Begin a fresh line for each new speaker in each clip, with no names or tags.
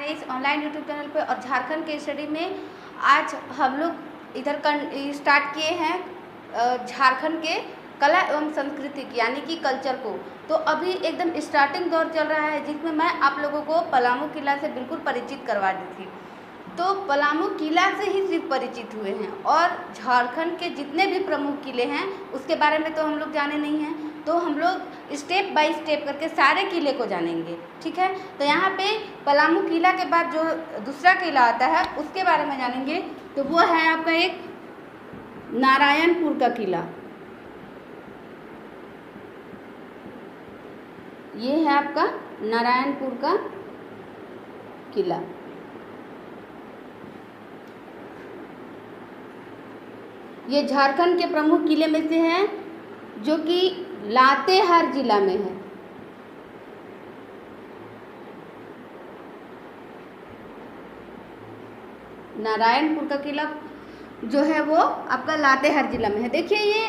हमारे इस online YouTube channel पे और झारखंड के स्टडी में आज हम लोग इधर स्टार्ट किए हैं झारखंड के कला एवं संस्कृति की यानी कि कल्चर को। तो अभी एकदम स्टार्टिंग दौर चल रहा है जिसमें मैं आप लोगों को पलामू किला से बिल्कुल परिचित करवा दी थी। तो पलामू किला से ही सिर्फ परिचित हुए हैं और झारखंड के जितने भी प्रमुख किले हैं उसके बारे में तो हम लोग जाने नहीं हैं। तो हम लोग स्टेप बाय स्टेप करके सारे किले को जानेंगे, ठीक है। तो यहाँ पे पलामू किला के बाद जो दूसरा किला आता है उसके बारे में जानेंगे। तो वो है आपका एक नारायणपुर का किला। ये है आपका नारायणपुर का किला। ये झारखंड के प्रमुख किले में से है जो कि लातेहार जिला में है। नारायणपुर का किला जो है वो आपका लातेहार जिला में है। देखिए ये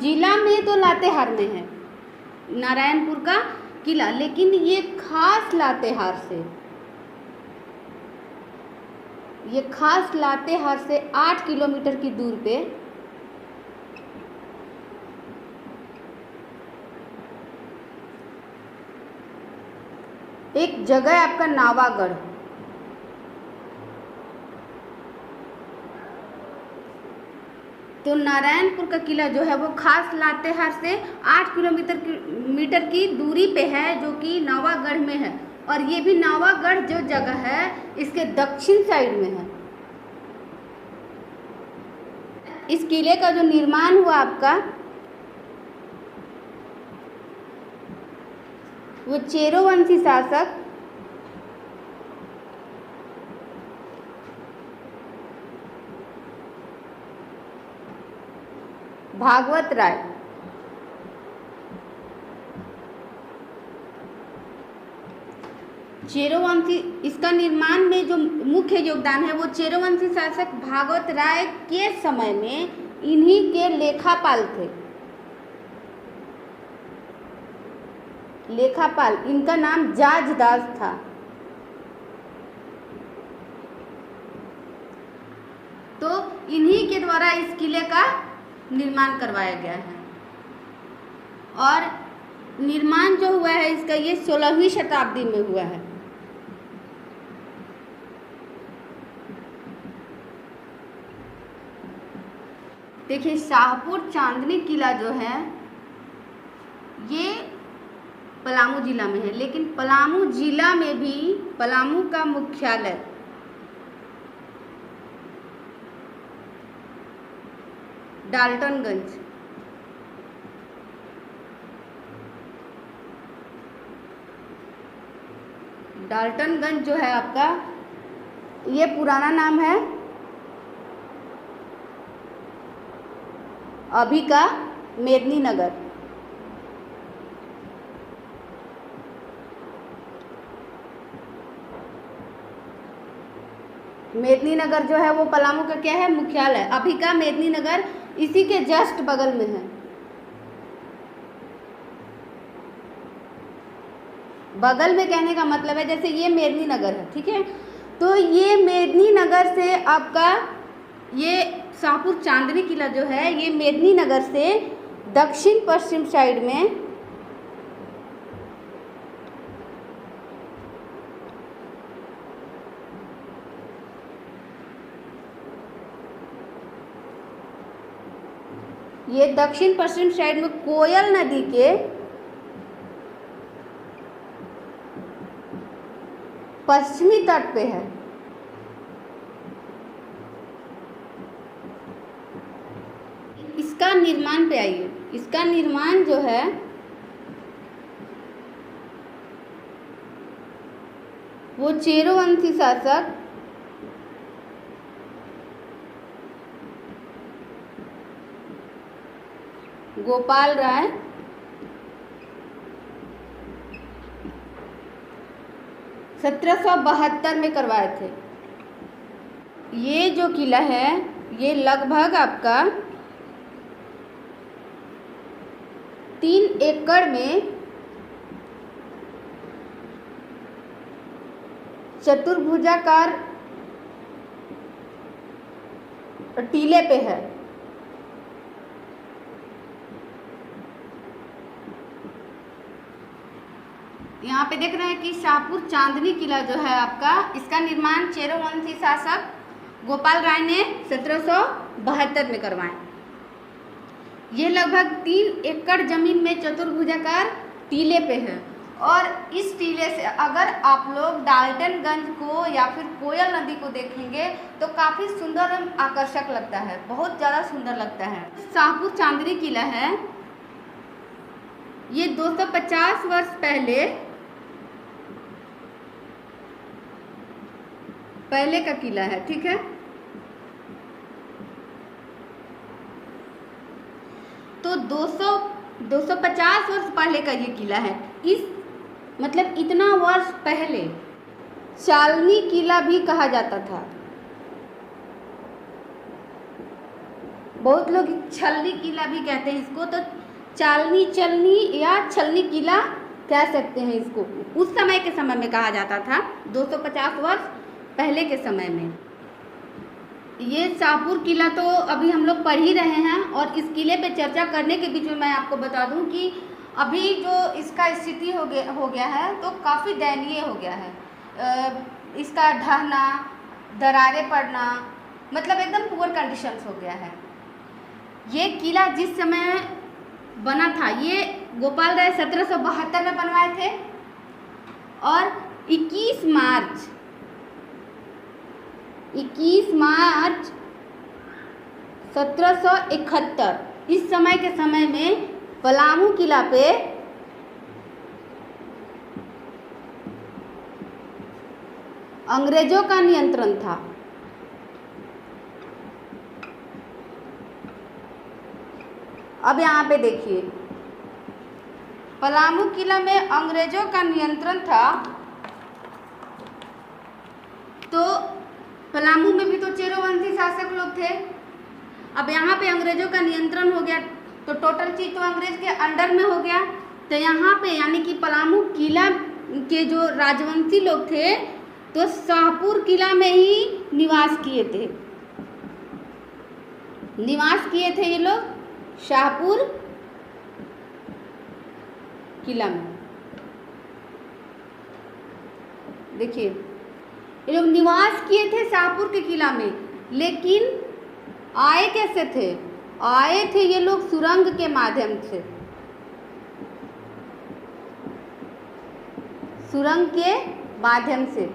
जिला में तो लातेहार में है नारायणपुर का किला, लेकिन ये खास लातेहार से 8 किलोमीटर की दूर पे एक जगह है आपका नावागढ़। तो नारायणपुर का किला जो है वो खास लातेहार से 8 किलोमीटर की दूरी पे है जो कि नावागढ़ में है। और ये भी नावागढ़ जो जगह है इसके दक्षिण साइड में है। इस किले का जो निर्माण हुआ आपका वो चेरोवंशी शासक भागवत राय चेरोवंशी, इसका निर्माण में जो मुख्य योगदान है वो चेरोवंशी शासक भागवत राय के समय में इन्हीं के लेखापाल थे। लेखापाल, इनका नाम जाजदास था। तो इन्हीं के द्वारा इस किले का निर्माण करवाया गया है। और निर्माण जो हुआ है इसका ये 16वीं शताब्दी में हुआ है। देखिए शाहपुर चांदनी किला जो है ये पलामू जिला में है, लेकिन पलामू जिला में भी पलामू का मुख्यालय डाल्टनगंज, डाल्टनगंज जो है आपका ये पुराना नाम है अभी का मेदिनीनगर। मेदिनीनगर जो है वो पलामू का क्या है मुख्यालय। अभी का मेदिनीनगर इसी के जस्ट बगल में है। बगल में कहने का मतलब है जैसे ये मेदिनीनगर है, ठीक है। तो ये मेदिनीनगर से आपका ये शाहपुर चांदनी किला जो है ये मेदिनीनगर से दक्षिण पश्चिम साइड में ये दक्षिण पश्चिम साइड में कोयल नदी के पश्चिमी तट पे है। इसका निर्माण पे आइए। इसका निर्माण जो है वो चेरोवंशी शासक गोपाल राय 1772 में करवाए थे। ये जो किला है ये लगभग आपका 3 एकड़ में चतुर्भुजाकार टीले पे है। यहाँ पे देख रहे हैं कि शाहपुर चांदनी किला जो है आपका, इसका निर्माण चेरो वंशी शासक गोपाल राय ने 1772 में करवाया। ये लगभग 3 एकड़ जमीन में चतुर्भुजाकार टीले पे है। और इस टीले से अगर आप लोग डाल्टनगंज को या फिर कोयल नदी को देखेंगे तो काफ़ी सुंदर एवं आकर्षक लगता है, बहुत ज़्यादा सुंदर लगता है। शाहपुर चांदनी किला है, ये 250 वर्ष पहले का किला है, ठीक है। तो 250 वर्ष पहले का ये किला है। इस मतलब इतना वर्ष पहले चालनी किला भी कहा जाता था। बहुत लोग छलनी किला भी कहते हैं इसको, तो चालनी चलनी या छलनी किला कह सकते हैं इसको। उस समय के समय में कहा जाता था, 250 वर्ष पहले के समय में। ये शाहपुर किला तो अभी हम लोग पढ़ ही रहे हैं, और इस किले पे चर्चा करने के बीच में मैं आपको बता दूं कि अभी जो इसका स्थिति हो गया है तो काफ़ी दयनीय हो गया है। इसका ढहना, दरारें पड़ना, मतलब एकदम पुअर कंडीशंस हो गया है। ये किला जिस समय बना था, ये गोपाल राय 1772 में बनवाए थे, और 21 मार्च 1771 इस समय के समय में पलामू किला पे अंग्रेजों का नियंत्रण था। अब यहाँ पे देखिए, पलामू किला में अंग्रेजों का नियंत्रण था, तो पलामू में भी तो चेरोवंशी शासक लोग थे। अब यहाँ पे अंग्रेजों का नियंत्रण हो गया तो टोटल चीज़ तो अंग्रेज के अंडर में हो गया। तो यहाँ पे यानी कि पलामू किला के जो राजवंशी लोग थे तो शाहपुर किला में ही निवास किए थे ये लोग शाहपुर किला में। देखिए, ये लोग निवास किए थे शाहपुर के किला में, लेकिन आए कैसे थे? आए थे ये लोग सुरंग के माध्यम से। सुरंग के माध्यम से,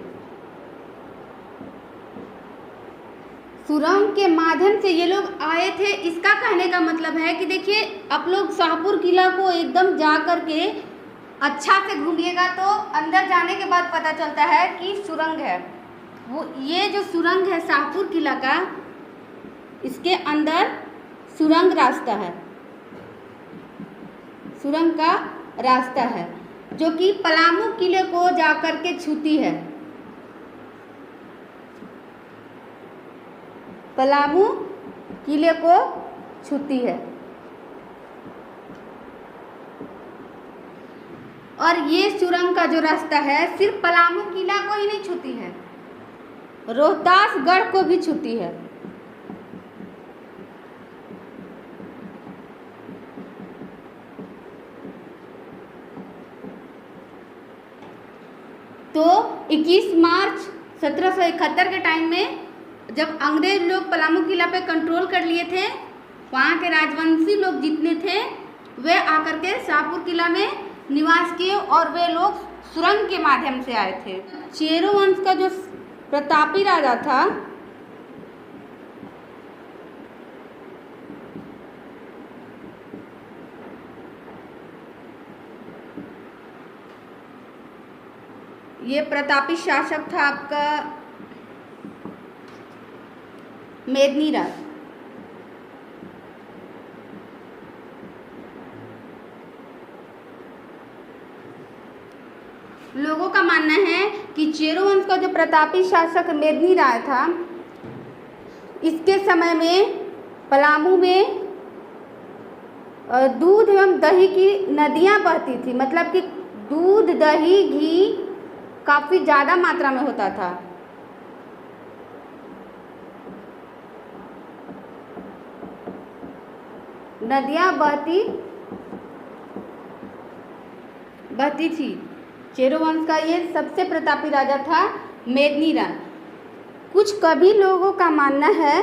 सुरंग के माध्यम से ये लोग आए थे। इसका कहने का मतलब है कि देखिए, आप लोग शाहपुर किला को एकदम जा कर के अच्छा से घूमिएगा तो अंदर जाने के बाद पता चलता है कि सुरंग है। वो ये जो सुरंग है शाहपुर किला का, इसके अंदर सुरंग रास्ता है, सुरंग का रास्ता है जो कि पलामू किले को जाकर के छूती है। पलामू किले को छूती है। और ये सुरंग का जो रास्ता है सिर्फ पलामू किला को ही नहीं छूती है, रोहतासगढ़ को भी छूती है। तो 21 मार्च 1771 के टाइम में जब अंग्रेज लोग पलामू किला पे कंट्रोल कर लिए थे, वहाँ के राजवंशी लोग जितने थे वे आकर के शाहपुर किला में निवास किए, और वे लोग सुरंग के माध्यम से आए थे। चेरो वंश का जो प्रतापी राजा था, ये प्रतापी शासक था आपका मेदिनी राज। लोगों का मानना है कि चेरो वंश का जो प्रतापी शासक मेदिनी राय था, इसके समय में पलामू में दूध एवं दही की नदियां बहती थी। मतलब कि दूध, दही, घी काफ़ी ज़्यादा मात्रा में होता था। नदियाँ बहती थी। चेरो वंश का ये सबसे प्रतापी राजा था मेदिनी राय। कुछ कवि लोगों का मानना है,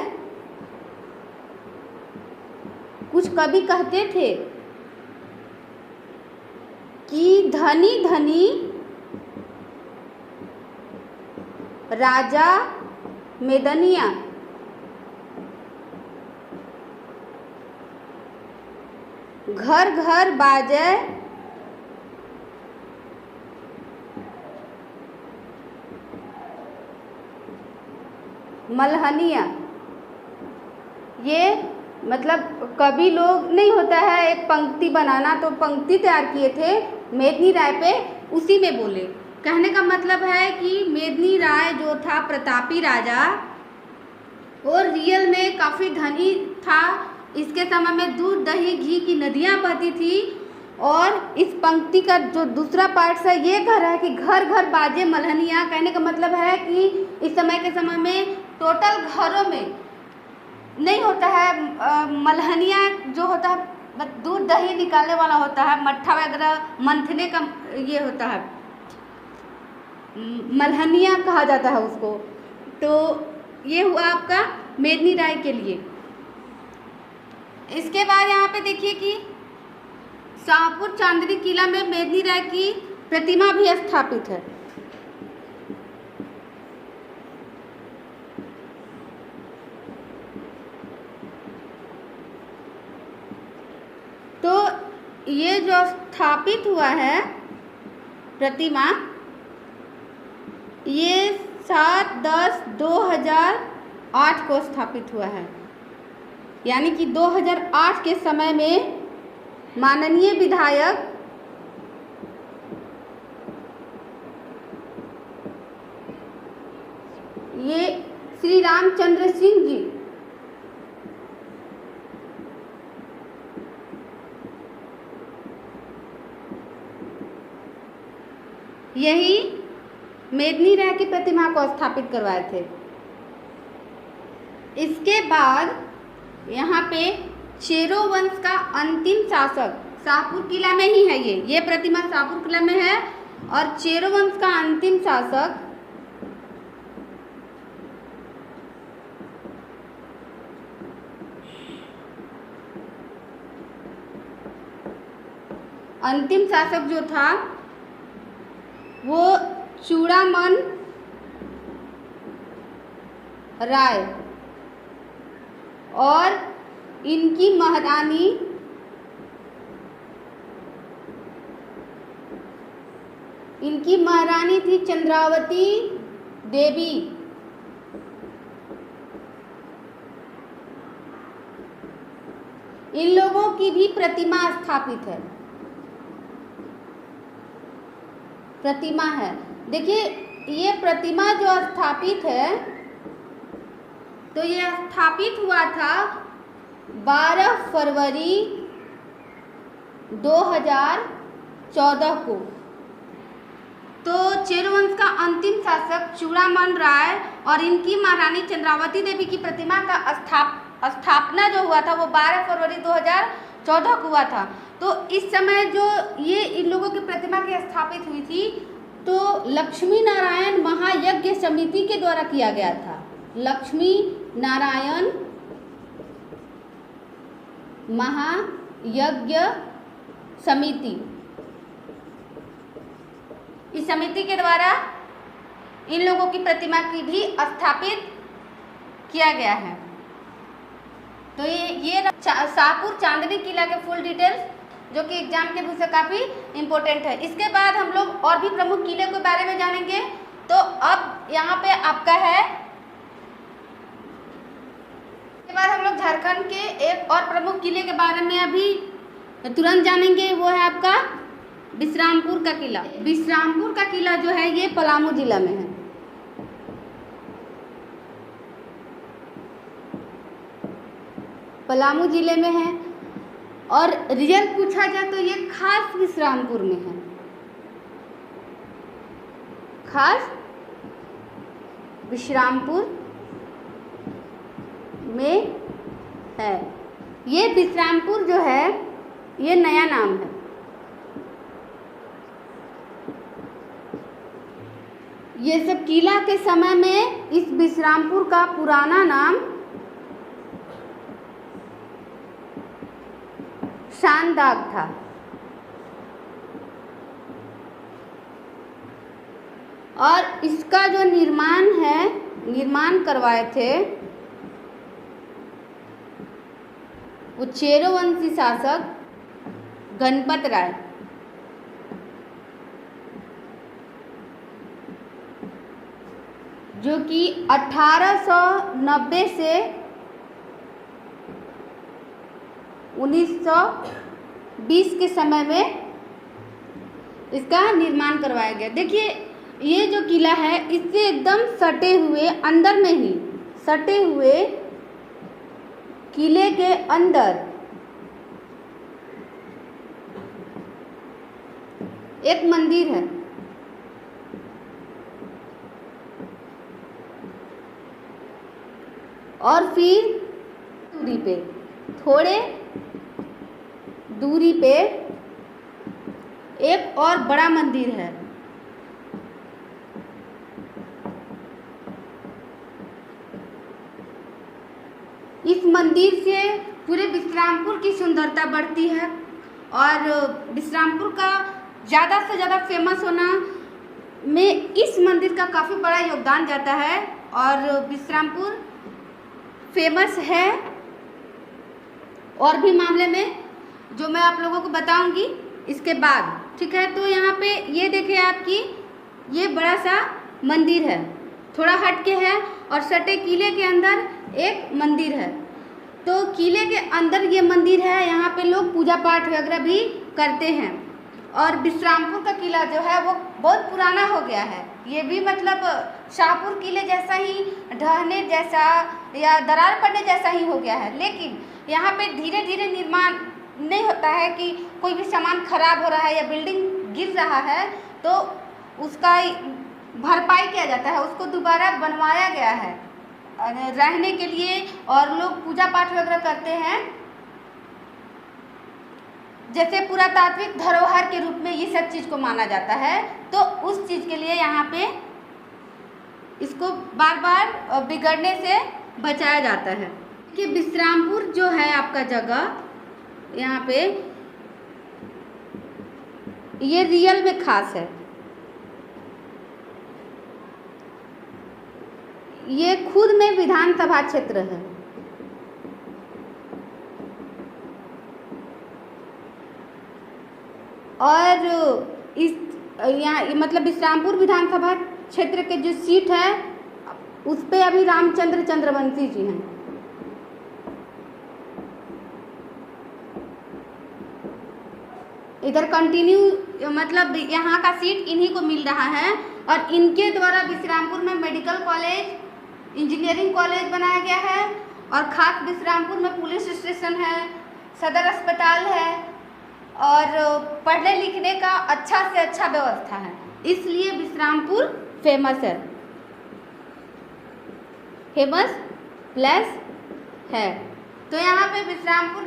कुछ कवि कहते थे कि धनी धनी राजा मेदनिया घर घर बाजे मलहनिया। ये मतलब कवि लोग नहीं होता है एक पंक्ति बनाना, तो पंक्ति तैयार किए थे मेदिनी राय पे, उसी में बोले। कहने का मतलब है कि मेदिनी राय जो था प्रतापी राजा, और रियल में काफ़ी धनी था। इसके समय में दूध दही घी की नदियाँ बहती थी। और इस पंक्ति का जो दूसरा पार्ट है ये कह रहा है कि घर घर बाजे मलहनिया। कहने का मतलब है कि इस समय के समय में टोटल घरों में नहीं होता है मलहनिया, जो होता है दूध दही निकालने वाला होता है, मट्ठा वगैरह मंथने का ये होता है, मलहनिया कहा जाता है उसको। तो ये हुआ आपका मेदिनी राय के लिए। इसके बाद यहाँ पे देखिए कि शाहपुर चांदनी किला में मेदिनी राय की प्रतिमा भी स्थापित है। तो ये जो स्थापित हुआ है प्रतिमा, ये 7/10/2008 को स्थापित हुआ है। यानी कि 2008 के समय में माननीय विधायक ये श्री रामचंद्र सिंह जी यही मेदिनी राय की प्रतिमा को स्थापित करवाए थे। इसके बाद यहाँ पे चेरो वंश का अंतिम शासक शाहपुर किला में ही है। ये प्रतिमा शाहपुर किला में है। और चेरो वंश का अंतिम शासक जो था वो चूड़ामन राय और इनकी महारानी थी चंद्रावती देवी। इन लोगों की भी प्रतिमा स्थापित है, प्रतिमा है। देखिए ये प्रतिमा जो स्थापित है, तो ये स्थापित हुआ था 12 फरवरी 2014 को। तो चेरो वंश का अंतिम शासक चूड़ामन राय और इनकी महारानी चंद्रावती देवी की प्रतिमा का स्थापना जो हुआ था वो 12 फरवरी 2014 को हुआ था। तो इस समय जो ये इन लोगों की प्रतिमा की स्थापित हुई थी, तो लक्ष्मी नारायण महायज्ञ समिति के द्वारा किया गया था। लक्ष्मी नारायण महायज्ञ समिति, इस समिति के द्वारा इन लोगों की प्रतिमा की भी स्थापित किया गया है। तो ये शाहपुर चांदनी किला के फुल डिटेल्स जो कि एग्जाम के दृष्टि से काफ़ी इम्पोर्टेंट है। इसके बाद हम लोग और भी प्रमुख किले के बारे में जानेंगे। तो अब यहाँ पे आपका है, इसके बाद हम लोग झारखंड के एक और प्रमुख किले के बारे में अभी तुरंत जानेंगे। वो है आपका विश्रामपुर का किला। विश्रामपुर का किला जो है ये पलामू जिला में है। पलामू जिले में है। और रियल पूछा जाए तो ये खास विश्रामपुर में है। खास विश्रामपुर में है। ये विश्रामपुर जो है ये नया नाम है। ये सब किला के समय में इस विश्रामपुर का पुराना नाम शानदाग था। और इसका जो निर्माण करवाए थे वो चेरोवंशी शासक गणपत राय। जो कि 1890 से 1920 के समय में इसका निर्माण करवाया गया। देखिए ये जो किला है इससे एकदम सटे हुए अंदर में ही सटे हुए किले के अंदर एक मंदिर है। और फिर थोड़े दूरी पे एक और बड़ा मंदिर है। इस मंदिर से पूरे विश्रामपुर की सुंदरता बढ़ती है और विश्रामपुर का ज़्यादा से ज़्यादा फेमस होना में इस मंदिर का काफ़ी बड़ा योगदान जाता है। और विश्रामपुर फेमस है और भी मामले में जो मैं आप लोगों को बताऊंगी इसके बाद, ठीक है। तो यहाँ पे ये देखें आपकी ये बड़ा सा मंदिर है, थोड़ा हट के है और सटे किले के अंदर एक मंदिर है। तो किले के अंदर ये मंदिर है, यहाँ पे लोग पूजा पाठ वगैरह भी करते हैं। और विश्रामपुर का किला जो है वो बहुत पुराना हो गया है। ये भी मतलब शाहपुर किले जैसा ही ढहने जैसा या दरार पड़ने जैसा ही हो गया है। लेकिन यहाँ पे धीरे धीरे निर्माण नहीं होता है कि कोई भी सामान खराब हो रहा है या बिल्डिंग गिर रहा है तो उसका भरपाई किया जाता है, उसको दोबारा बनवाया गया है रहने के लिए। और लोग पूजा पाठ वगैरह करते हैं, जैसे पुरातात्विक धरोहर के रूप में ये सब चीज़ को माना जाता है। तो उस चीज़ के लिए यहाँ पे इसको बार बार बिगड़ने से बचाया जाता है। कि विश्रामपुर जो है आपका जगह यहाँ पे ये रियल में खास है। ये खुद में विधानसभा क्षेत्र है। और इस यहाँ मतलब विश्रामपुर विधानसभा क्षेत्र के जो सीट है उस पे अभी रामचंद्र चंद्रवंशी जी हैं। इधर कंटिन्यू मतलब यहाँ का सीट इन्हीं को मिल रहा है। और इनके द्वारा विश्रामपुर में मेडिकल कॉलेज, इंजीनियरिंग कॉलेज बनाया गया है। और खास विश्रामपुर में पुलिस स्टेशन है, सदर अस्पताल है और पढ़ने लिखने का अच्छा से अच्छा व्यवस्था है। इसलिए विश्रामपुर फेमस है, फेमस प्लेस है। तो यहाँ पे विश्रामपुर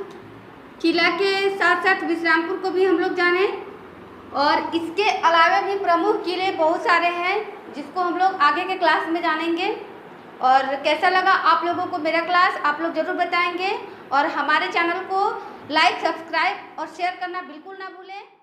किला के साथ साथ विश्रामपुर को भी हम लोग जाने। और इसके अलावा भी प्रमुख किले बहुत सारे हैं जिसको हम लोग आगे के क्लास में जानेंगे। और कैसा लगा आप लोगों को मेरा क्लास आप लोग ज़रूर बताएंगे। और हमारे चैनल को लाइक, सब्सक्राइब और शेयर करना बिल्कुल ना भूलें।